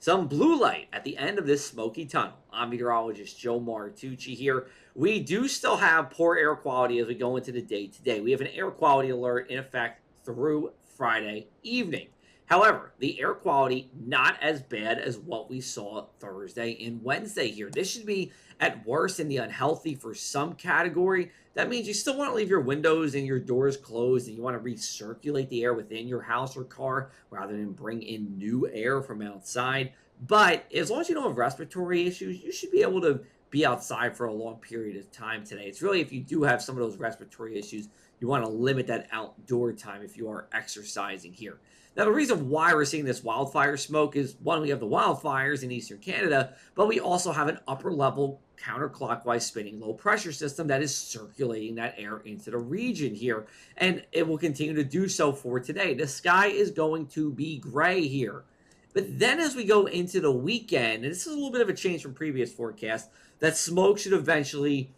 Some blue light at the end of this smoky tunnel. I'm meteorologist Joe Martucci here. We do still have poor air quality as we go into the day today. We have an air quality alert in effect through Friday evening. However, the air quality not as bad as what we saw Thursday and Wednesday here. This should be at worst in the unhealthy for some category. That means you still want to leave your windows and your doors closed and you want to recirculate the air within your house or car rather than bring in new air from outside. But as long as you don't have respiratory issues, you should be able to be outside for a long period of time today. It's really if you do have some of those respiratory issues, you want to limit that outdoor time if you are exercising here. Now, the reason why we're seeing this wildfire smoke is one, we have the wildfires in eastern Canada, but we also have an upper level counterclockwise spinning low pressure system that is circulating that air into the region here. And it will continue to do so for today. The sky is going to be gray here. But then as we go into the weekend, and this is a little bit of a change from previous forecasts, that smoke should eventually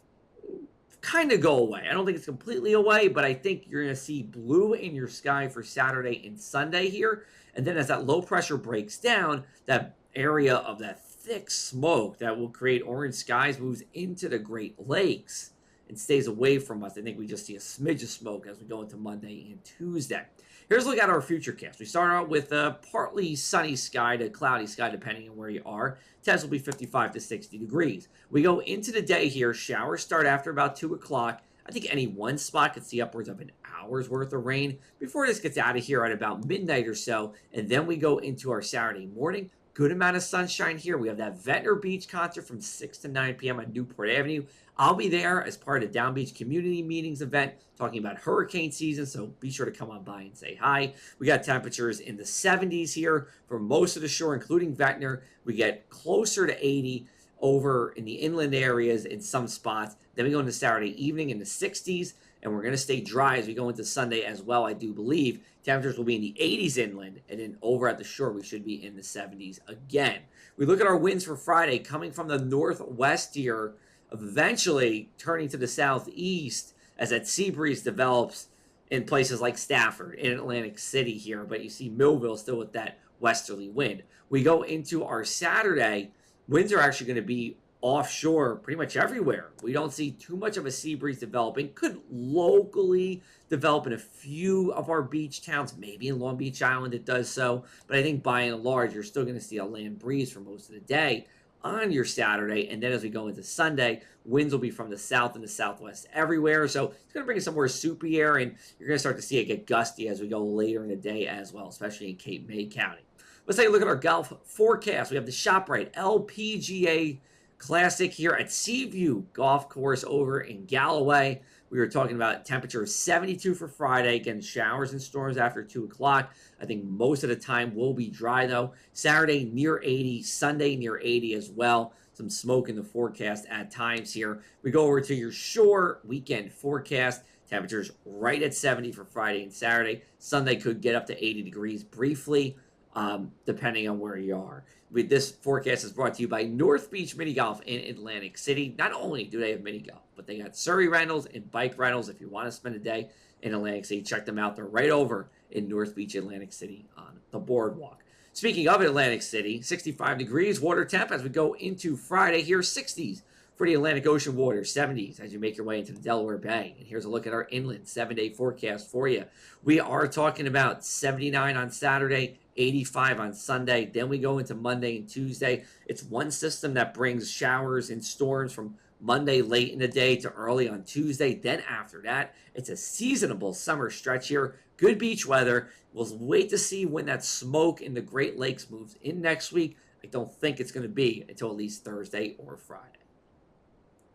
kind of go away. I don't think it's completely away, but I think you're going to see blue in your sky for Saturday and Sunday here. And then as that low pressure breaks down, that area of that thick smoke that will create orange skies moves into the Great Lakes and stays away from us. I think we just see a smidge of smoke as we go into Monday and Tuesday. Here's a look at our futurecast. We start out with a partly sunny sky to cloudy sky, depending on where you are. Temps will be 55 to 60 degrees. We go into the day here. Showers start after about 2 o'clock. I think any one spot could see upwards of an hour's worth of rain before this gets out of here at about midnight or so. And then we go into our Saturday morning. Good amount of sunshine here. We have that Ventnor Beach concert from 6 to 9 p.m. on Newport Avenue. I'll be there as part of the Down Beach Community Meetings event talking about hurricane season, so be sure to come on by and say hi. We got temperatures in the 70s here for most of the shore, including Ventnor. We get closer to 80 over in the inland areas in some spots. Then we go into Saturday evening in the 60s, and we're going to stay dry as we go into Sunday as well, I do believe. Temperatures will be in the 80s inland, and then over at the shore, we should be in the 70s again. We look at our winds for Friday coming from the northwest here, eventually turning to the southeast as that sea breeze develops in places like Stafford, in Atlantic City here. But you see Millville still with that westerly wind. We go into our Saturday. Winds are actually going to be offshore pretty much everywhere. We don't see too much of a sea breeze developing. Could locally develop in a few of our beach towns. Maybe in Long Beach Island it does so. But I think by and large, you're still going to see a land breeze for most of the day on your Saturday. And then as we go into Sunday, winds will be from the south and the southwest everywhere. So it's going to bring in some more soupy air, and you're going to start to see it get gusty as we go later in the day as well, especially in Cape May County. Let's take a look at our Gulf forecast. We have the ShopRite LPGA Classic here at Seaview Golf Course over in Galloway. We were talking about temperature of 72 for Friday. Again, showers and storms after 2 o'clock. I think most of the time will be dry, though. Saturday, near 80. Sunday, near 80 as well. Some smoke in the forecast at times here. We go over to your shore weekend forecast. Temperatures right at 70 for Friday and Saturday. Sunday could get up to 80 degrees briefly, depending on where you are. This forecast is brought to you by North Beach Mini Golf in Atlantic City. Not only do they have mini golf, but they got Surrey rentals and bike rentals. If you want to spend a day in Atlantic City, check them out. They're right over in North Beach, Atlantic City on the boardwalk. Speaking of Atlantic City, 65 degrees water temp as we go into Friday here, 60s for the Atlantic Ocean water, 70s as you make your way into the Delaware Bay. And here's a look at our inland 7-day forecast for you. We are talking about 79 on Saturday, 85 on Sunday. Then we go into Monday and Tuesday. It's one system that brings showers and storms from Monday late in the day to early on Tuesday. Then after that, it's a seasonable summer stretch here. Good beach weather. We'll wait to see when that smoke in the Great Lakes moves in next week. I don't think it's going to be until at least Thursday or Friday.